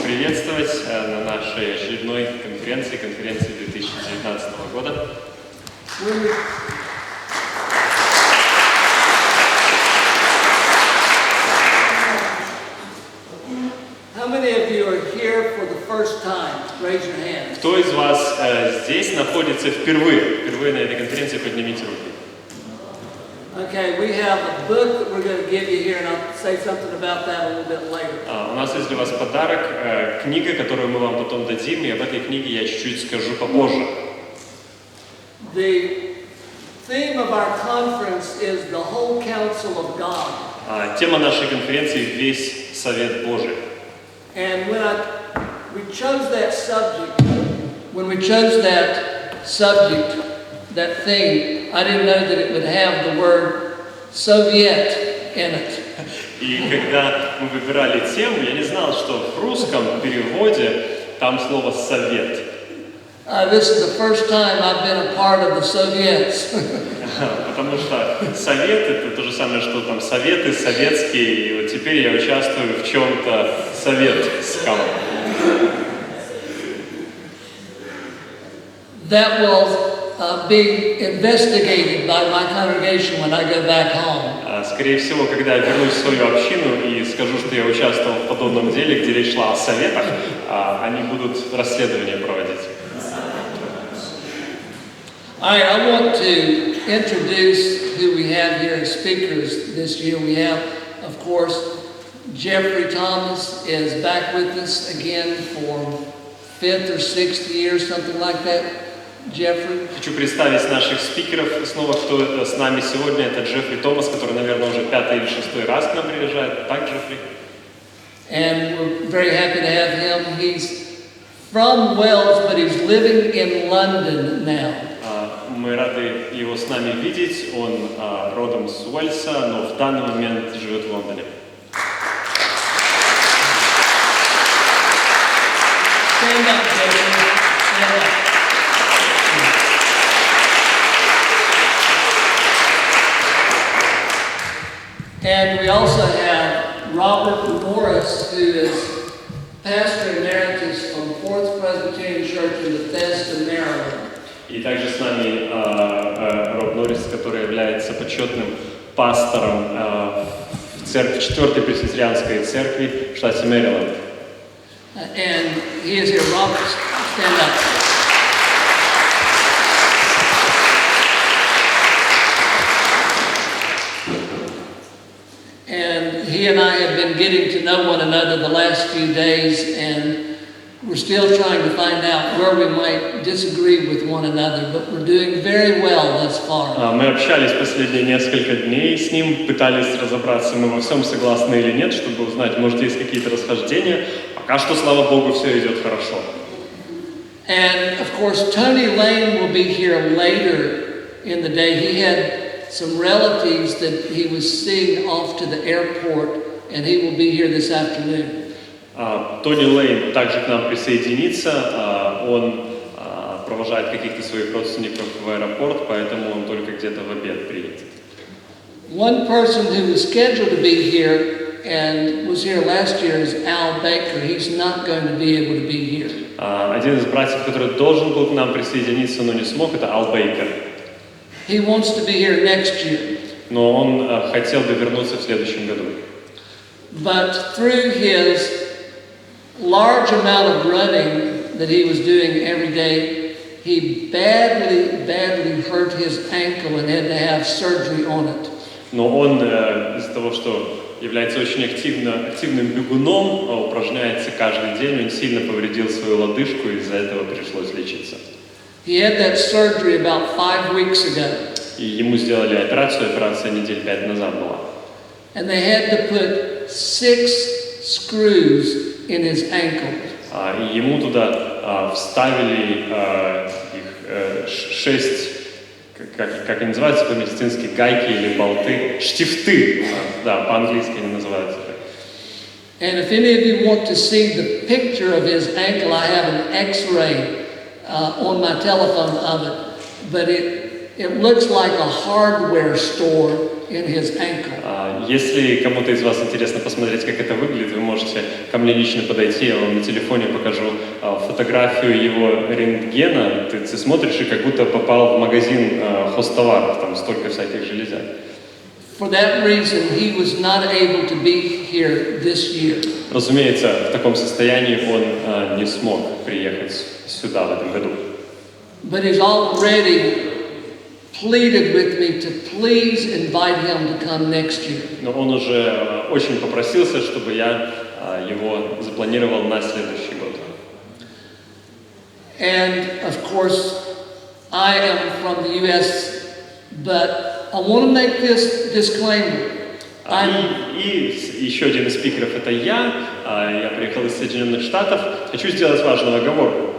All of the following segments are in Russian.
приветствовать на нашей очередной конференции 2019 года. Кто из вас здесь находится впервые на этой конференции? Поднимите руки. Okay, we have a book that we're going to give you here, and I'll say something about that a little bit later. У нас есть для вас подарок, книга, которую мы вам потом дадим, и об этой книге я чуть-чуть скажу попозже. The theme of our conference is the whole counsel of God. Тема нашей конференции «Весь Совет Божий». And when we chose that subject, that theme, I didn't know that it would have the word Soviet in it. И когда мы выбирали тему, я не знал, что в русском переводе там слово «совет». This is the first time I've been a part of the Soviets. Потому что совет — это то же самое, что там советы, советские, и вот теперь я участвую в чем-то советском. That will be investigated by my congregation when I go back home. Скорее всего, когда я вернусь в свою общину и скажу, что я участвовал в подобном деле, где речь шла о советах, они будут расследование проводить. All right, I want to introduce who we have here as speakers this year. We have, of course, Jeffrey Thomas is back with us again for 5th or 6th year, something like that. Jeffrey. Хочу представить наших спикеров. Снова кто с нами сегодня, это Джеффри Томас, который, наверное, уже 5-й или 6-й раз к нам приезжает. Так, Джеффри? And we're very happy to have him. He's from Wales, but he's living in London now. Мы рады его с нами видеть. Он родом с Уэльса, но в данный момент живет в Лондоне. Stand up, Jeffrey. Stand up. And we also have Robert Morris, who is pastor emeritus from 4th Presbyterian Church in Bethesda, Maryland. И также с нами Роб Норрис, который является почетным пастором в церкви 4-й Пресвитерианской церкви в штате Мэриленд. And he is here. Robert, stand up. And he and I have been getting to know one another the last few days, and we're still trying to find out where we might disagree with one another, but we're doing very well thus far. Мы общались последние несколько дней с ним, пытались разобраться, мы во всем согласны или нет, чтобы узнать, может, есть какие-то расхождения. Пока что, слава Богу, все идет хорошо. And of course, Tony Lane will be here later in the day. He had some relatives that he was seeing off to the airport, and he will be here this afternoon. Тони Лейн также к нам присоединится. Он провожает каких-то своих родственников в аэропорт, поэтому он только где-то в обед приедет. One person who was scheduled to be here and was here last year is Al Baker. He's not going to be able to be here. Один из братьев, который должен был к нам присоединиться, но не смог, это Ал Бейкер. He wants to be here next year. Но он хотел бы вернуться в следующем году. But through his large amount of running that he was doing every day, he badly hurt his ankle and had to have surgery on it. Но он из-за того, что является очень активным бегуном, упражняется каждый день, он сильно повредил свою лодыжку, и из-за этого пришлось лечиться. He had that surgery about 5 weeks ago. И ему сделали операция недель 5 назад была. And they had to put 6 screws in his ankle. И ему туда вставили их 6, как они называются по-медицински, гайки или болты, штифты, да, по-английски они называются. And if any of you want to see the picture of his ankle, I have an X-ray on my telephone of it. But it looks like a hardware store in his ankle. Если кому-то из вас интересно посмотреть, как это выглядит, вы можете ко мне лично подойти, я вам на телефоне покажу фотографию его рентгена. Ты смотришь и как будто попал в магазин хозтоваров, там столько всяких железяк. For that reason, he was not able to be here this year. Разумеется, в таком состоянии он не смог приехать сюда в этом году. But he's already pleaded with me to please invite him to come next year. Но он уже очень попросился, чтобы я его запланировал на следующий год. And of course, I am from the U.S., but I want to make this disclaimer. И еще один из спикеров это я приехал из Соединенных Штатов. Хочу сделать важную оговорку.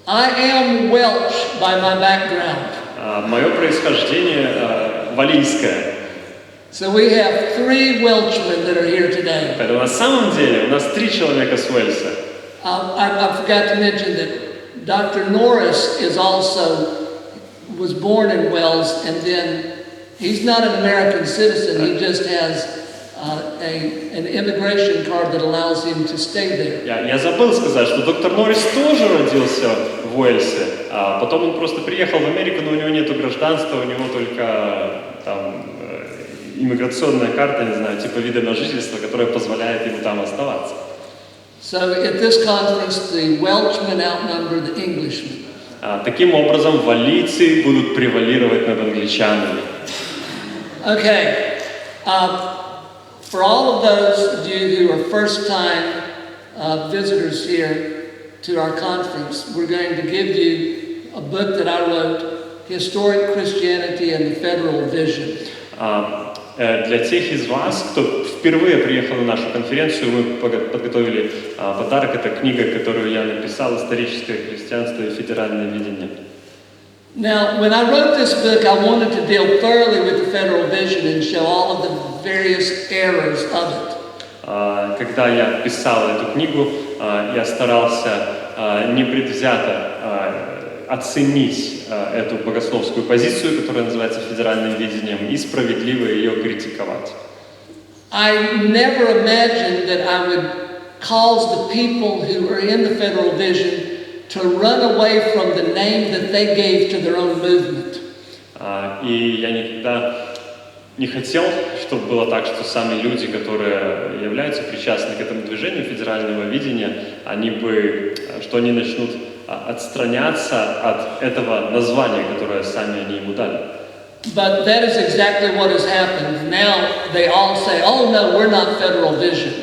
I am Welsh by my background. Мое происхождение валийское. So we have 3 Welshmen that are here today. Поэтому на самом деле у нас 3 человека с Уэльса. I forgot to mention that Dr. Norris was born in Wales, and then he's not an American citizen. He just has an immigration card that allows him to stay there. Я забыл сказать, что доктор Норрис тоже родился в Уэльсе, а потом он просто приехал в Америку, но у него нет гражданства, у него только там иммиграционная карта, не знаю, типа вида на жительство, которая позволяет ему там оставаться. So at this conference, the Welshmen outnumber the Englishmen. Таким образом, валийцы будут превалировать над англичанами. Okay. For all of those of you who are first-time visitors here to our conference, we're going to give you a book that I wrote, Historic Christianity and the Federal Vision. Для тех из вас, кто впервые приехал на нашу конференцию, мы подготовили подарок. Это книга, которую я написал, «Историческое христианство и федеральное видение». Now, when I wrote this book, I wanted to deal thoroughly with the federal vision and show all of the various errors of it. Когда я писал эту книгу, я старался непредвзято оценить эту богословскую позицию, которая называется федеральным видением, и справедливо ее критиковать. I never imagined that I would cause the people who are in the federal vision to run away from the name that they gave to their own movement. И я никогда не хотел, чтобы было так, что сами люди, которые являются причастны к этому движению федерального видения, они начнут отстраняться от этого названия, которое сами они ему дали. But that is exactly what has happened. Now they all say, "Oh no, we're not federal vision."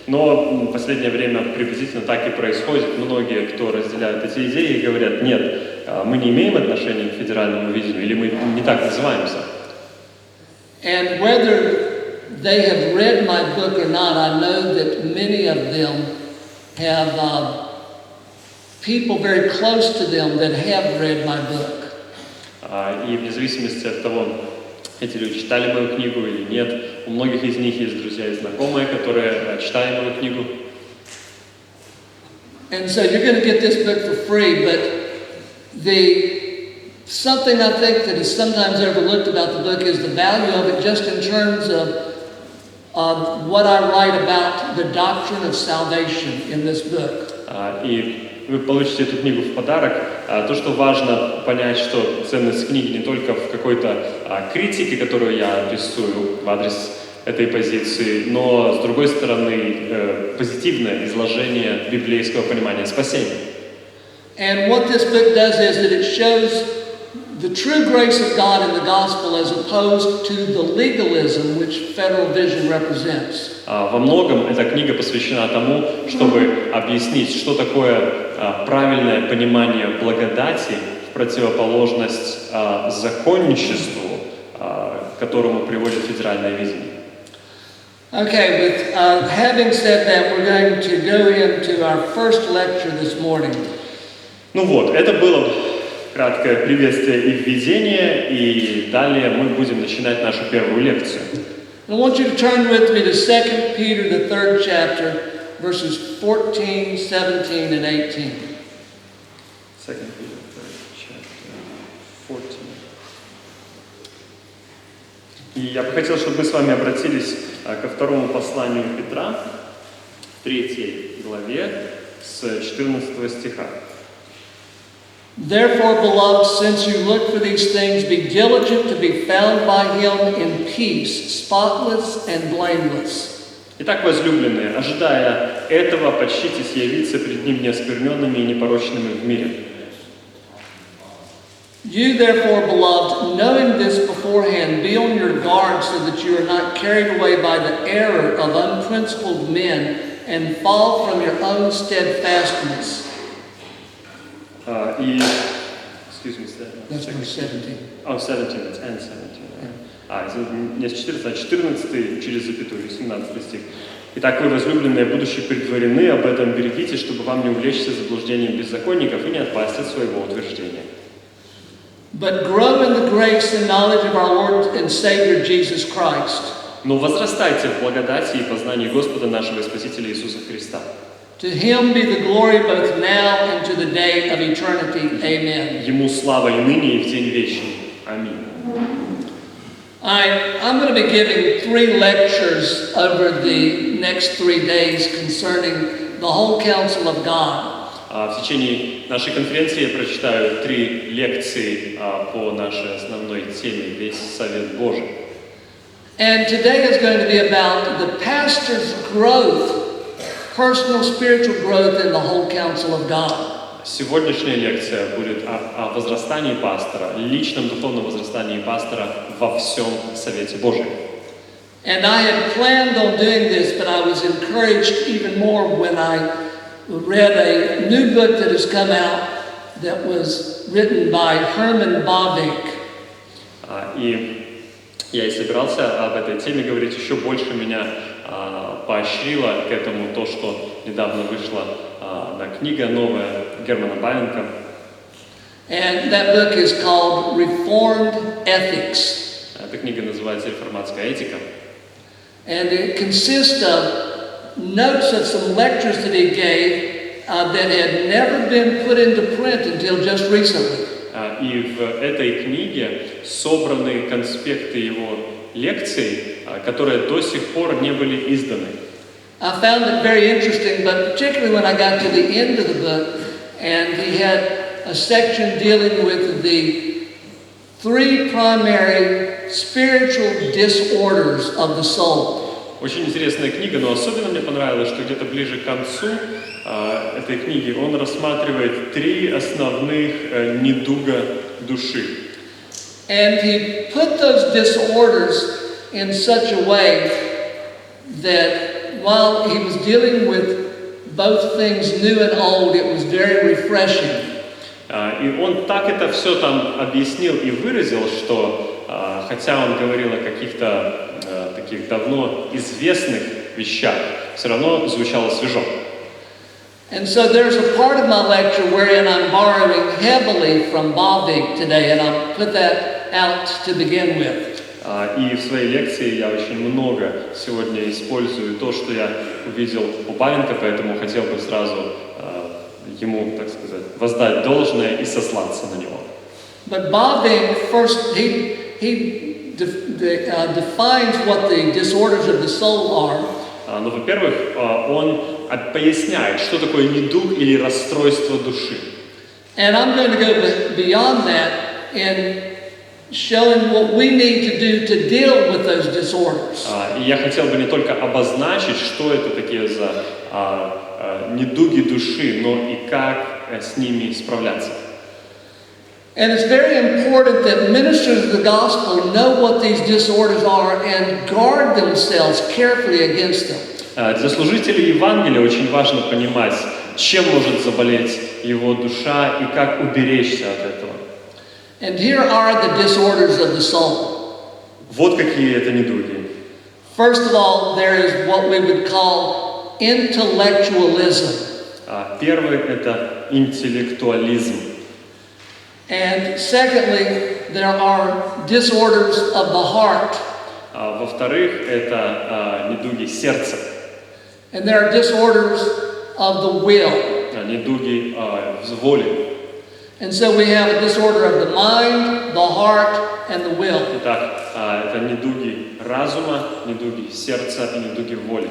Но в последнее время приблизительно так и происходит. Многие, кто разделяют эти идеи, говорят: нет, мы не имеем отношения к федеральному видению, или мы не так называемся. And whether they have read my book or not, I know that many of them have people very close to them that have read my book. И вне зависимости от того, эти люди читали мою книгу или нет, у многих из них есть друзья и знакомые, которые читали мою книгу. And so you're going to get this book for free, but something I think that is sometimes overlooked about the book is the value of it just in terms of what I write about the doctrine of salvation in this book. И вы получите эту книгу в подарок. То, что важно понять, что ценность книги не только в какой-то критике, которую я рисую в адрес этой позиции, но, с другой стороны, позитивное изложение библейского понимания спасения. And what this book does is that it shows the true grace of God in the gospel as opposed to the legalism which federal vision represents. Во многом эта книга посвящена тому, чтобы объяснить, что такое правильное понимание благодати в противоположность законничеству, к которому приводит федеральное видение. Okay, with having said that, we're going to go into our first lecture this morning. Ну вот, это было краткое приветствие и введение, и далее мы будем начинать нашу первую лекцию. I want you to turn with me to 2 Peter, the 3rd chapter, verses 14, 17, and 18. 2 Peter, 3rd chapter, 14. 14 and 18. 2 Peter, 3rd chapter, 14 and 18. И я бы хотел, чтобы мы с вами обратились ко второму посланию Петра, 3 главе, с 14 стиха. Therefore, beloved, since you look for these things, be diligent to be found by him in peace, spotless and blameless. Итак, возлюбленные, ожидая этого, почтитесь явиться пред Ним неоскверненными и непорочными в мире. You therefore, beloved, knowing this beforehand, be on your guard so that you are not carried away by the error of unprincipled men and fall from your own steadfastness. Excuse me, That's verse 17. Oh, 17, it's and 17. Не с 14, а 14 через запятую, 17 стих. Итак, вы, возлюбленные, будучи предварены, об этом берегите, чтобы вам не увлечься заблуждением беззаконников и не отпасть от своего утверждения. But grow in the grace and knowledge of our Lord and Savior Jesus Christ. Но возрастайте в благодати и познании Господа нашего и Спасителя Иисуса Христа. To him be the glory both now and to the day of eternity. Amen. Ему слава и ныне, и в день вечный. Аминь. I'm going to be giving 3 lectures over the next 3 days concerning the whole counsel of God. В течение нашей конференции я прочитаю 3 лекции по нашей основной теме «Весь Совет Божий». And today is going to be about the pastor's growth, personal spiritual growth in the whole counsel of God. Сегодняшняя лекция будет о возрастании пастора, личном духовном возрастании пастора во всем Совете Божьем. And I had planned on doing this, but I was encouraged even more when I read a new book that has come out that was written by Herman Bavinck. И я и собирался об этой теме говорить, еще больше меня поощрило к этому то, что недавно вышла книга новая Германа Бавинка. And that book is called Reformed Ethics. Эта книга называется «Реформатская этика». And it consists of notes of some lectures that he gave that had never been put into print until just recently. И в этой книге собраны конспекты его лекций, которые до сих пор не были изданы. I found it very interesting, but particularly when I got to the end of the book, and he had a section dealing with the 3 primary spiritual disorders of the soul. Очень интересная книга, но особенно мне понравилось, что где-то ближе к концу этой книги он рассматривает 3 основных недуга души. And he put those disorders in such a way that while he was dealing with both things new and old, it was very refreshing. И он так это все там объяснил и выразил, что хотя он говорил о каких-то таких давно известных вещах, все равно звучало свежо. And so there's a part of my lecture wherein I'm borrowing heavily from Bavinck today, and I'll put that out to begin with. И в своей лекции я очень много сегодня использую то, что я увидел у Бавинка, поэтому хотел бы сразу ему, так сказать, воздать должное и сослаться на него. But Bavinck first he defines what the disorders of the soul are. Но, во-первых, он поясняет, что такое недуг или расстройство души. And I'm going to go beyond that in showing what we need to do to deal with those disorders. И я хотел бы не только обозначить, что это такие за недуги души, но и как с ними справляться. And it's very important that ministers of the gospel know what these disorders are and guard themselves carefully against them. Для служителей Евангелия очень важно понимать, чем может заболеть его душа и как уберечься от этого. And here are the disorders of the soul. Вот какие это недуги. First of all, there is what we would call intellectualism. Первый – это интеллектуализм. And secondly, there are disorders of the heart. Во-вторых, это недуги сердца. And there are disorders of the will. Недуги воли. And so we have a disorder of the mind, the heart, and the will. Итак, это недуги разума, недуги сердца и недуги воли.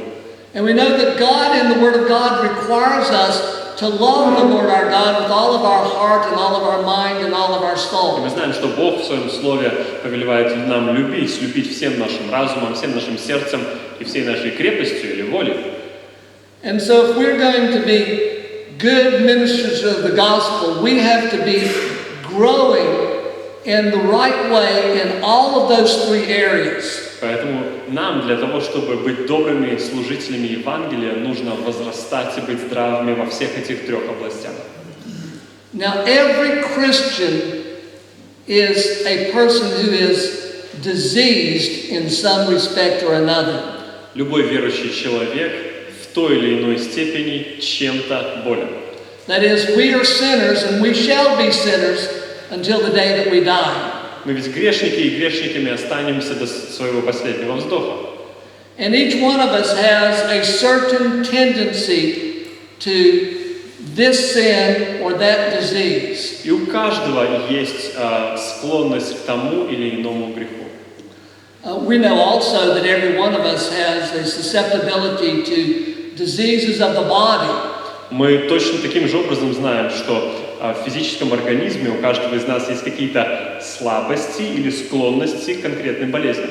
And we know that God in the Word of God requires us to love the Lord our God with all of our heart and all of our mind and all of our И soul. мы знаем, что Бог в Своем Слове повелевает нам любить всем нашим разумом, всем нашим сердцем и всей нашей крепостью или волей. And so if we're going to be good ministers of the gospel, we have to be growing in the right way in all of those three areas. Поэтому нам для того, чтобы быть добрыми служителями Евангелия, нужно возрастать и быть здравыми во всех этих трех областях. Now, every Christian is a person who is diseased in some respect or another. Любой верующий человек в той или иной степени чем-то болен. That is, we are sinners and we shall be sinners until the day that we die. Мы ведь грешники, и грешниками останемся до своего последнего вздоха. And each one of us has a certain tendency to this sin or that disease. И у каждого есть склонность к тому или иному греху. We know also that every one of us has a susceptibility to diseases of the body. Мы точно таким же образом знаем, что в физическом организме у каждого из нас есть какие-то слабости или склонности к конкретным болезням.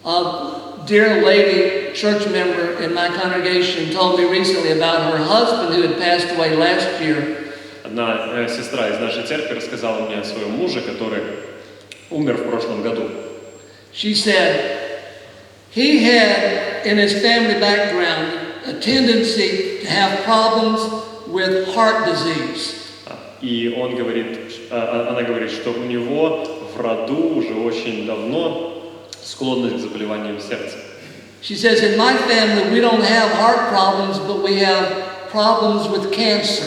A dear lady, church member in my congregation, told me recently about her husband who had passed away last year. Одна сестра из нашей церкви рассказала мне о своем муже, который умер в прошлом году. She said he had in his family background a tendency to have problems with heart disease. И он говорит, она говорит, что у него в роду уже очень давно склонность к заболеваниям сердца. She says, in my family we don't have heart problems, but we have problems with cancer.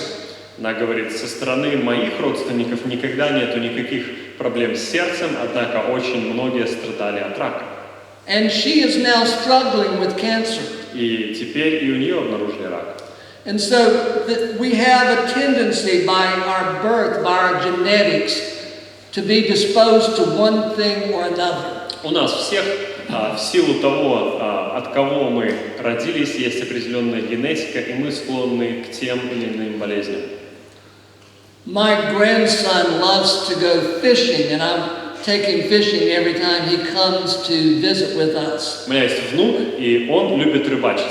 Она говорит, со стороны моих родственников никогда нету никаких проблем с сердцем, однако очень многие страдали от рака. And she is now struggling with cancer. И теперь и у нее обнаружили рак. And so we have a tendency by our birth, by our genetics, to be disposed to one thing or another. У нас всех, в силу того, от кого мы родились, есть определенная генетика, и мы склонны к тем или иным болезням. My grandson loves to go fishing, and I'm taking fishing every time he comes to visit with us. У меня есть внук, и он любит рыбачить.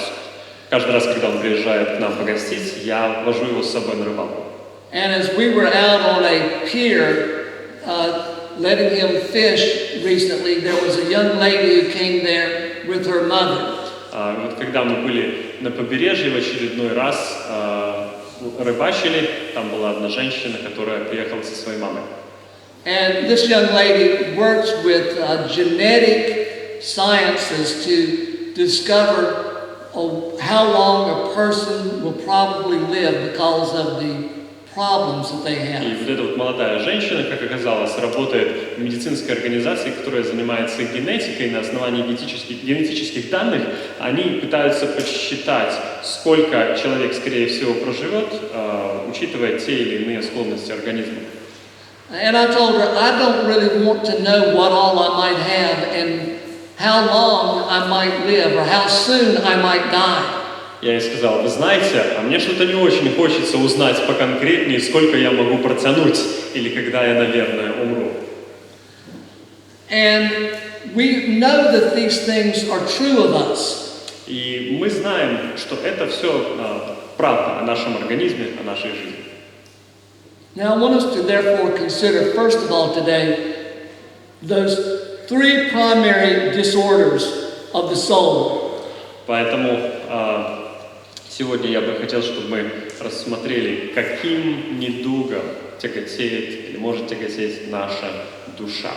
Каждый раз, когда он приезжает к нам погостить, я вожу его с собой на рыбалку. And as we were out on a pier, letting him fish recently, there was a young lady who came there with her mother. Вот когда мы были на побережье в очередной раз рыбачили, там была одна женщина, которая приехала со своей мамой. And this young lady works with genetic sciences to discover how long a person will probably live because of the problems that they have. И вот эта вот молодая женщина, как оказалось, работает в медицинской организации, которая занимается генетикой. На основании генетических данных они пытаются подсчитать, сколько человек, скорее всего, проживет, учитывая те или иные склонности организма. And I told her, I don't really want to know what all I might have and how long I might live or how soon I might die. Я ей сказал, вы знаете, а мне что-то не очень хочется узнать поконкретнее, сколько я могу протянуть или когда я, наверное, умру. And we know that these things are true of us. И мы знаем, что это все правда о нашем организме, о нашей жизни. Now I want us to therefore consider, first of all today, those three primary disorders of the soul. Поэтому сегодня я бы хотел, чтобы мы рассмотрели, каким недугом тяготеет или может тяготеть наша душа.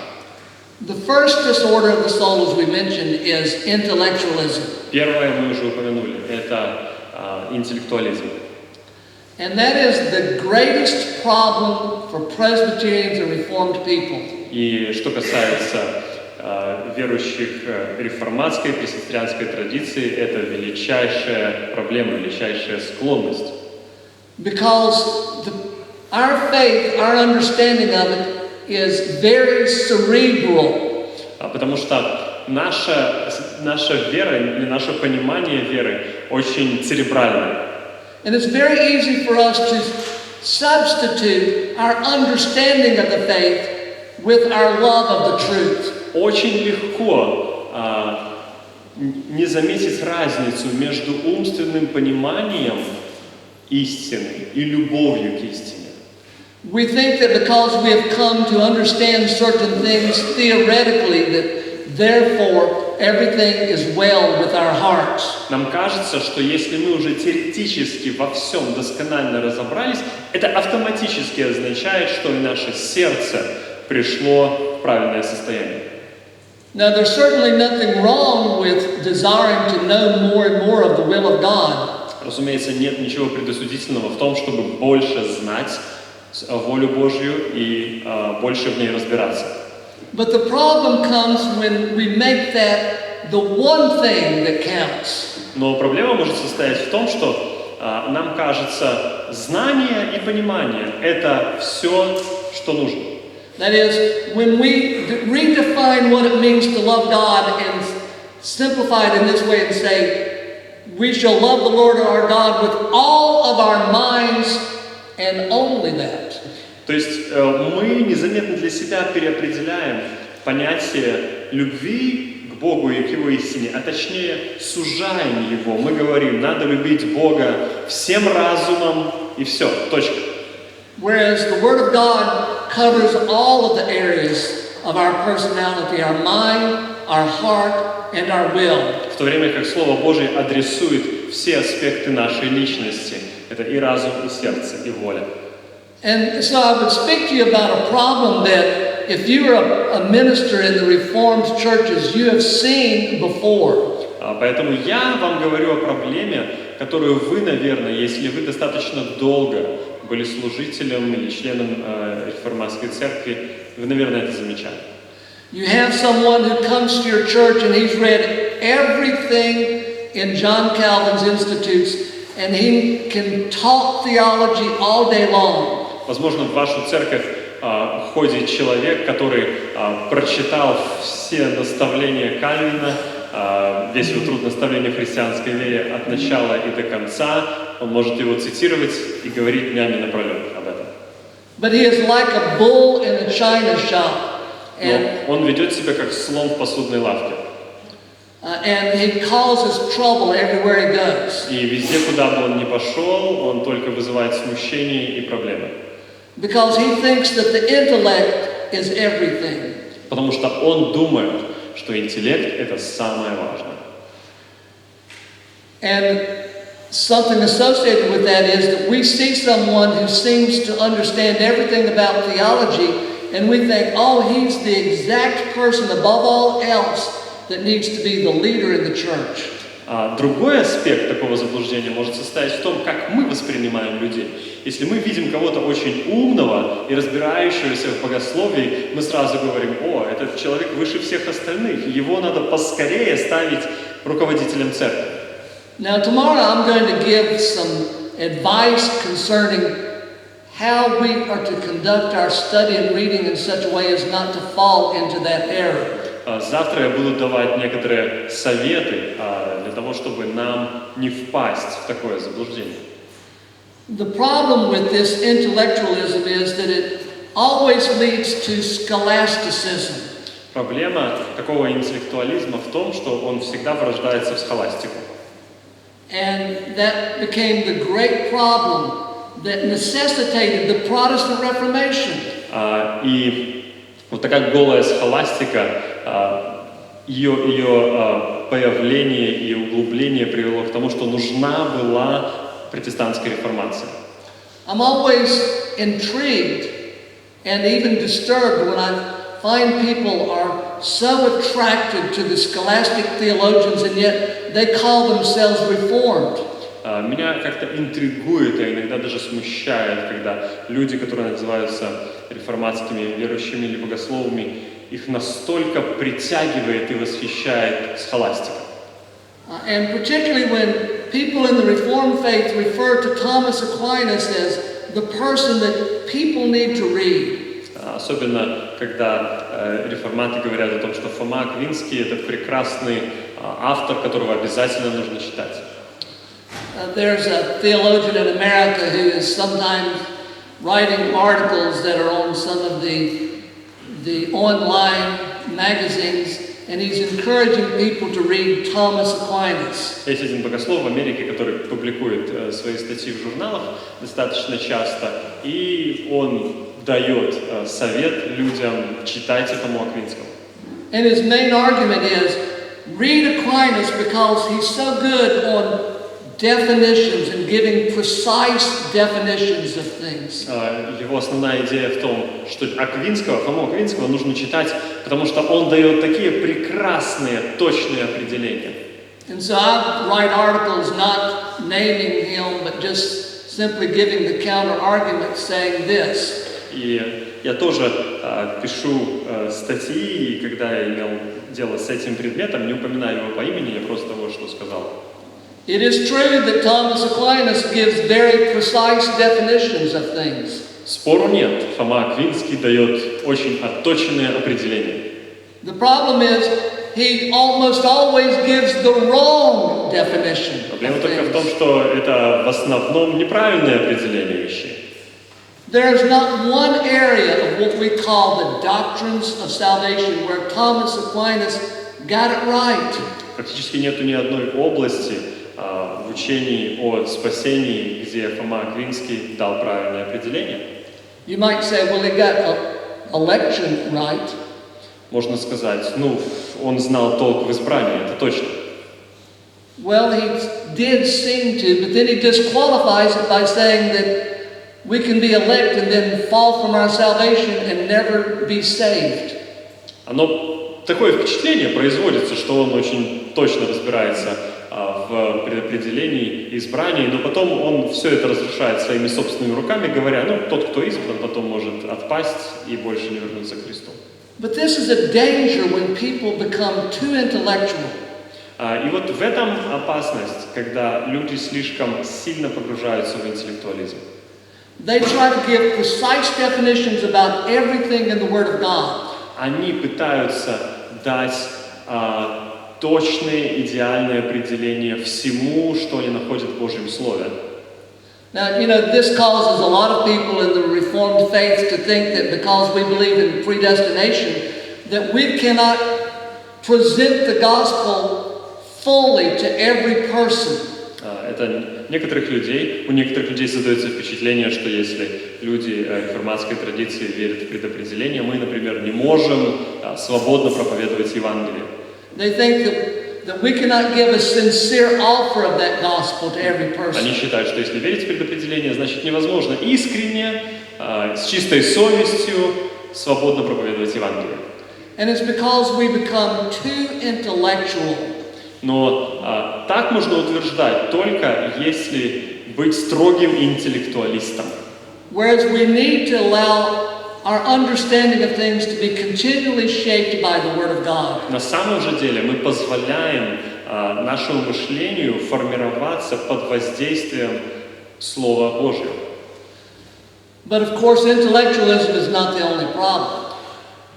The first disorder of the soul, as we mentioned, is intellectualism. Первое мы уже упомянули, это интеллектуализм. And that is the greatest problem for Presbyterians and Reformed people. И что касается верующих реформатской, пресвитерианской традиции, это величайшая проблема, величайшая склонность. Because our faith, our understanding of it is very cerebral. Потому что наша вера или наше понимание веры очень церебральное. And it's very easy for us to substitute our understanding of the faith with our love of the truth. Очень легко не заметить разницу между умственным пониманием истины и любовью к истине. We think that because we have come to understand certain things theoretically, that therefore everything is well with our hearts. Нам кажется, что если мы уже теоретически во всем досконально разобрались, это автоматически означает, что и наше сердце пришло в правильное состояние. Now, there's certainly nothing wrong with desiring to know more and more of the will of God. Разумеется, нет ничего предосудительного в том, чтобы больше знать волю Божью и больше в ней разбираться. But the problem comes when we make that the one thing that counts. Но проблема может состоять в том, что нам кажется, знание и понимание – это все, что нужно. That is, when we redefine what it means to love God and simplify it in this way and say, we shall love the Lord our God with all of our minds and only that. То есть мы незаметно для себя переопределяем понятие любви к Богу и к Его истине, а точнее сужаем его. Мы говорим, надо любить Бога всем разумом и все, точка. Whereas the Word of God covers all of the areas of our personality, our mind, our heart, and our will. В то время как Слово Божие адресует все аспекты нашей личности. Это и разум, и сердце, и воля. And so I would speak to you about a problem that if you're a minister in the Reformed churches, you have seen before. Поэтому я вам говорю о проблеме, которую вы, наверное, если вы достаточно долго были служителем или членом реформатской церкви, вы, наверное, это замечали. You have someone who comes to your church and he's read everything in John Calvin's Institutes and he can talk theology all day long. Возможно, в вашу церковь ходит человек, который прочитал все наставления Кальвина, весь его труд наставления в христианской вере от начала и до конца. Он может его цитировать и говорить днями напролет об этом. But he is like a bull in a china shop. Но он ведет себя как слон в посудной лавке. And he causes trouble everywhere he goes. И везде, куда бы он ни пошел, он только вызывает смущение и проблемы. Because he thinks that the intellect is everything. Потому что он думает, что интеллект – это самое важное. And something associated with that is that we see someone who seems to understand everything about theology, and we think, oh, he's the exact person above all else that needs to be the leader in the church. Другой аспект такого заблуждения может состоять в том, как мы воспринимаем людей. Если мы видим кого-то очень умного и разбирающегося в богословии, мы сразу говорим, о, этот человек выше всех остальных, его надо поскорее ставить руководителем церкви. Now tomorrow I'm going to give some advice concerning how we are to conduct our study and reading in such a way as not to fall into that error. Завтра я буду давать некоторые советы для того, чтобы нам не впасть в такое заблуждение. The problem with this intellectualism is that it always leads to scholasticism. Проблема такого интеллектуализма в том, что он всегда врождается в схоластику. And that became the great problem that necessitated the Protestant Reformation. И вот такая голая схоластика, ее появление и углубление привело к тому, что нужна была протестантская реформация. I'm always intrigued and even disturbed when I find people are so attracted to the scholastic theologians and yet they call themselves Reformed. Меня как-то интригует, а иногда даже смущает, когда люди, которые называются реформатскими верующими или богословами, их настолько притягивает и восхищает схоластика. And particularly when people in the Reformed faith refer to Thomas Aquinas as the person that people need to read. Особенно, когда реформаты говорят о том, что Фома Аквинский – это прекрасный автор, которого обязательно нужно читать. There's a theologian in America who is sometimes writing articles that are on some of the online magazines, and he's encouraging people to read Thomas Aquinas. Есть один богослов в Америке, который публикует свои статьи в журналах достаточно часто, и он дает совет людям: читайте Фому Аквинского. And his main argument is, read Aquinas because he's so good on definitions and giving precise definitions of things. Его основная идея в том, что Фому Аквинского нужно читать, потому что он дает такие прекрасные, точные определения. And so I write articles not naming him, but just simply giving the counter argument saying this. И я тоже пишу статьи, и когда я имел дело с этим предметом, не упоминаю его по имени, я просто вот что сказал. It is true that Thomas Aquinas gives very precise definitions of things. Спору нет, Фома Аквинский дает очень отточенные определения. The problem is he almost always gives the wrong definition. Проблема только в том, что это в основном неправильное определение вещей. There's not one area of what we call the doctrines of salvation where Thomas Aquinas got it right. Практически нету ни одной области в учении о спасении, где Фома Аквинский дал правильное определение. You might say, well, he got election right. Можно сказать, он знал толк в избрании, это точно. Well, he did seem to, but then he disqualifies it by saying that we can be elect and then fall from our salvation and never be saved. Такое впечатление производится, что он очень точно разбирается в предопределении и избрании, но потом он все это разрушает своими собственными руками, говоря, тот, кто избран, потом может отпасть и больше не вернуться к Христу. But this is a danger when people become too intellectual. И вот в этом опасность, когда люди слишком сильно погружаются в интеллектуализм. They try to give precise definitions about everything in the Word of God. Они пытаются дать точные, идеальные определения всему, что они находят в Божьем Слове. Now, this causes a lot of people in the Reformed faith to think that because we believe in predestination, that we cannot present the gospel fully to every person. У некоторых людей создается впечатление, что если люди реформатской традиции верят в предопределение, мы, например, не можем свободно проповедовать Евангелие. They think that we cannot give a sincere offer of that gospel to every person. Они считают, что если верить в предопределение, значит невозможно искренне, с чистой совестью, свободно проповедовать Евангелие. And it's because we become too intellectual. Но так можно утверждать только если быть строгим интеллектуалистом. Whereas we need to allow our understanding of things to be continually shaped by the Word of God. На самом же деле мы позволяем нашему мышлению формироваться под воздействием Слова Божьего. But of course, intellectualism is not the only problem.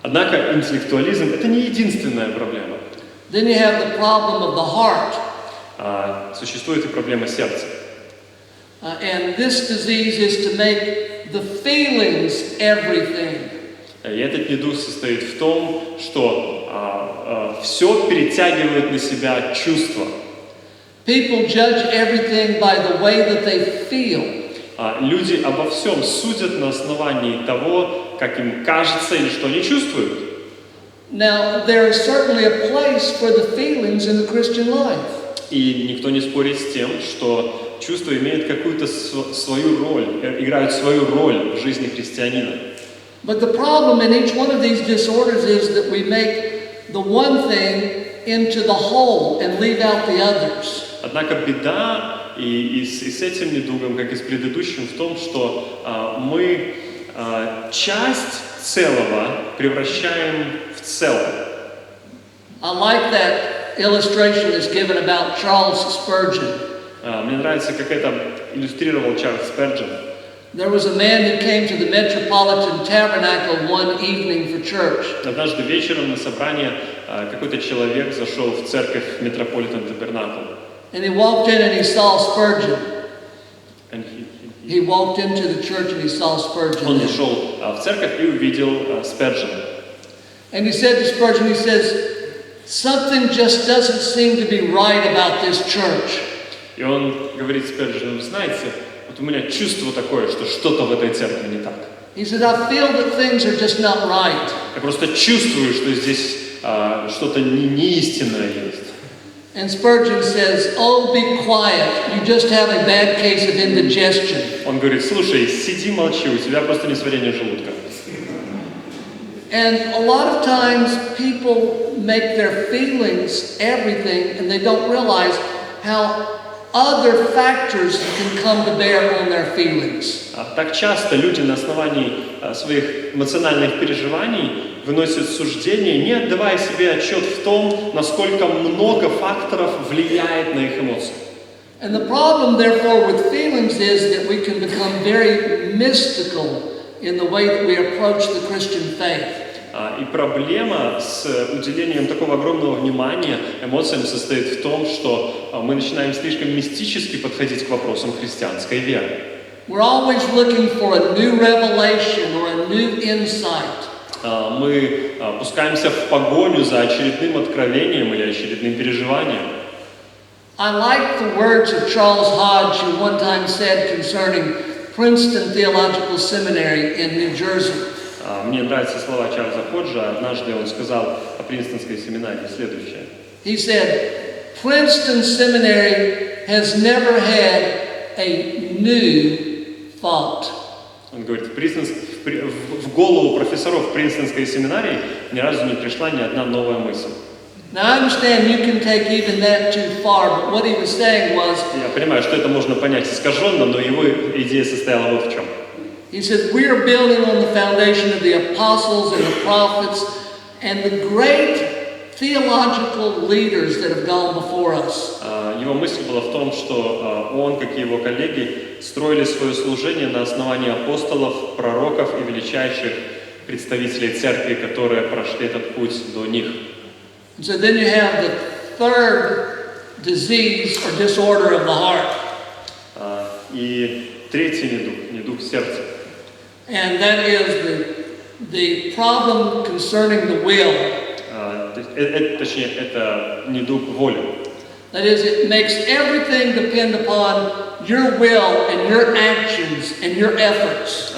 Однако интеллектуализм – это не единственная проблема. Then you have the problem of the heart. Существует и проблема сердца. And this disease is to make the feelings everything. И этот недуг состоит в том, что все перетягивает на себя чувства. People judge everything by the way that they feel. Люди обо всем судят на основании того, как им кажется или что они чувствуют. Now, there is certainly a place for the feelings in the Christian life. И никто не спорит с тем, что чувства имеют какую-то свою роль, играют свою роль в жизни христианина. But the problem in each one of these disorders is that we make the one thing into the whole and leave out the others. Однако беда и с этим недугом, как и с предыдущим, в том, что мы часть целого превращаем в целое. I like that illustration that's given about Charles Spurgeon. Мне нравится, как это иллюстрировал Чарльз Спurgeon. There was a man who came to the Metropolitan Tabernacle one evening for church. Однажды вечером на собрание какой-то человек зашел в церковь Metropolitan Tabernacle. And he walked in and he saw Spurgeon. And He walked into the church and he saw Spurgeon. Он зашел в церковь и увидел Спержена. And he said to Spurgeon, he says, something just doesn't seem to be right about this church. И он говорит Спержену: вы знаете, вот у меня чувство такое, что что-то в этой церкви не так. He said, I feel that things are just not right. Я просто чувствую, что здесь что-то неистинное есть. And Spurgeon says, oh, be quiet. You just have a bad case of indigestion. Он говорит: слушай, сиди, молчи, у тебя просто несварение желудка. And a lot of times people make their feelings everything and they don't realize how other factors can come to bear on their feelings. Так часто люди на основании своих эмоциональных переживаний выносят суждения, не отдавая себе отчет в том, насколько много факторов влияет на их эмоции. And the problem, therefore, with feelings is that we can become very mystical in the way that we approach the Christian faith. И проблема с уделением такого огромного внимания эмоциям состоит в том, что мы начинаем слишком мистически подходить к вопросам христианской веры. We're always looking for a new revelation or a new insight. Мы пускаемся в погоню за очередным откровением или очередным переживанием. I like the words of Charles Hodge, who one time said concerning Princeton Theological Seminary in New Jersey. Мне нравятся слова Чарльза Ходжа. Однажды он сказал о Принстонской семинарии следующее. He said, Princeton Seminary has never had a new thought. Он говорит, в голову профессоров Принстонской семинарии ни разу не пришла ни одна новая мысль. Now I understand you can take even that too far, but what he was saying was. Я понимаю, что это можно понять искаженно, но его идея состояла вот в чем. He said, we are building on the foundation of the apostles and the prophets and the great theological leaders that have gone before us. Его мысль была в том, что он, как и его коллеги, строили свое служение на основании апостолов, пророков и величайших представителей церкви, которые прошли этот путь до них. So then you have the third disease or disorder of the heart. И третий недуг сердца. And that is the problem concerning the will. Точнее, это недуг воли. That is, it makes everything depend upon your will and your actions and your efforts.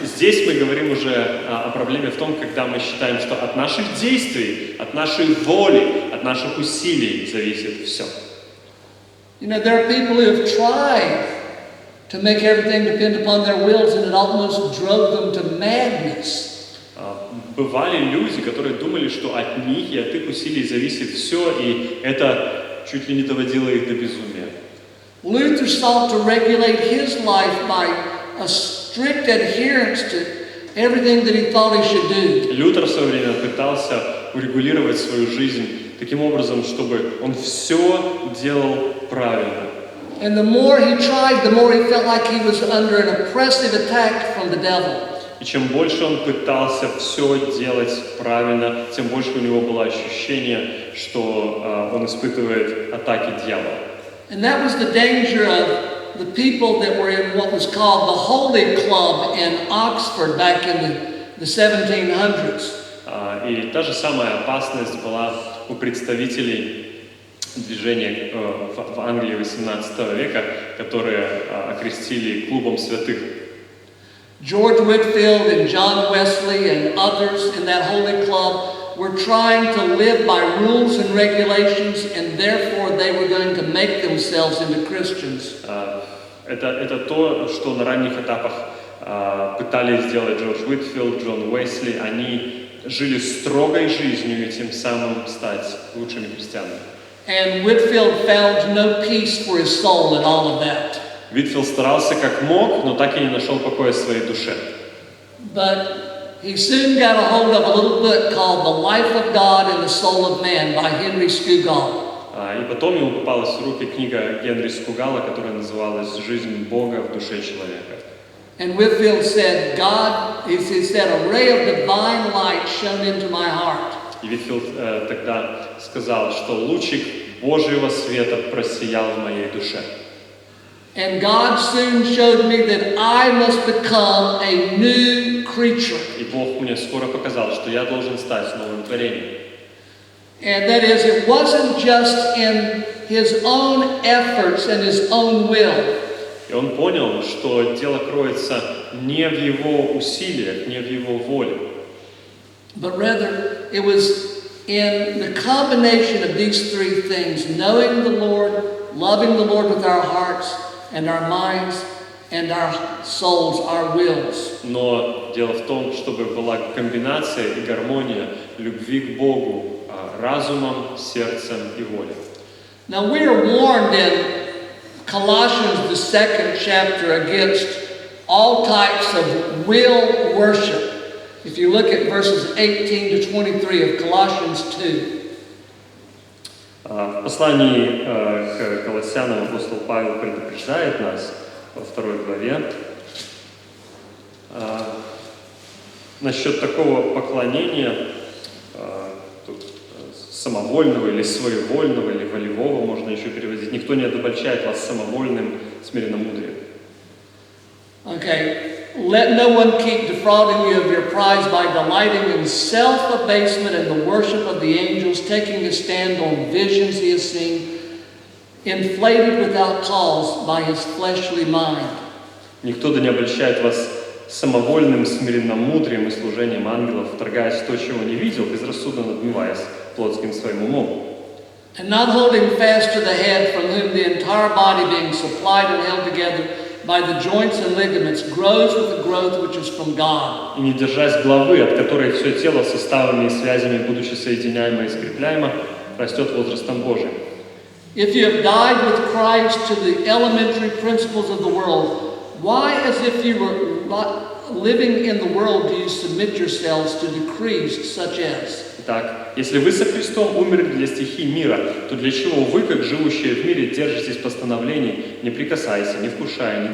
Здесь мы говорим уже о проблеме в том, когда мы считаем, что от наших действий, от нашей воли, от наших усилий зависит все. You know, there are people who have tried to make everything depend upon their wills, and it almost drove them to madness. Бывали люди, которые думали, что от них и от их усилий зависит все, и это чуть ли не доводило их до безумия. Luther sought to regulate his life by a strict adherence to everything that he thought he should do. Лютер в свое время пытался урегулировать свою жизнь таким образом, чтобы он все делал правильно. And the more he tried, the more he felt like he was under an oppressive attack from the devil. И чем больше он пытался все делать правильно, тем больше у него было ощущение, что он испытывает атаки дьявола. And that was the danger of the people that were in what was called the Holy Club in Oxford back in the 1700s. И та же самая опасность была у представителей движения в Англии XVIII века, которые окрестили клубом святых. George Whitefield and John Wesley and others in that holy club were trying to live by rules and regulations, and therefore they were going to make themselves into Christians. Это то, что на ранних этапах пытались сделать Джордж Уитфилд, Джон Уэсли. Они жили строгой жизнью и тем самым стать лучшими христианами. And Whitefield found no peace for his soul in all of that. Уитфилд старался как мог, но так и не нашел покоя в своей душе. But he soon got a hold of a little book called The Life of God and the Soul of Man by Henry Scougal. И потом ему попалась в руки книга Генри Скугала, которая называлась «Жизнь Бога в душе человека». And Whitfield said, he said, a ray of divine light shone into my heart. И Витфилд тогда сказал, что лучик Божьего света просиял в моей душе. And God soon showed me that I must become a new creature. И Бог мне скоро показал, что я должен стать новым творением. And that is, it wasn't just in his own efforts and his own will. И он понял, что дело кроется не в его усилиях, не в его воле. But rather, it was in the combination of these three things: knowing the Lord, loving the Lord with our hearts and our minds and our souls, our wills. Но дело в том, чтобы была комбинация и гармония любви к Богу разумом, сердцем и волей. Now we are warned in Colossians, the 2nd chapter, against all types of will worship. If you look at verses 18 to 23 of Colossians 2. В послании к Колоссянам апостол Павел предупреждает нас во 2 главе насчет такого поклонения, самовольного или своевольного, или волевого, можно еще переводить. Никто не обольщает вас самовольным смиренномудрием. Okay. Let no one keep defrauding you of your prize by delighting in self-abasement and the worship of the angels, taking a stand on visions he has seen, inflated without cause by his fleshly mind. Никто да не обольщает вас самовольным смиренномудрием и служением ангелов, вторгаясь в то, чего не видел, безрассудно надмеваясь плотским своим умом. And not holding fast to the head, from whom the entire body being supplied and held together by the joints and ligaments grows with the growth which is from God. И не держась главы, от которой все тело составами и связями, будучи соединяемо и скрепляемо, растет возрастом Божиим. If you have died with Christ to the elementary principles of the world, why, as if you were living in the world, do you submit yourselves to decrees such as? Итак, если вы со Христом умерли для стихий мира, то для чего вы, как живущие в мире, держитесь постановлений, не прикасайся, не вкушая, не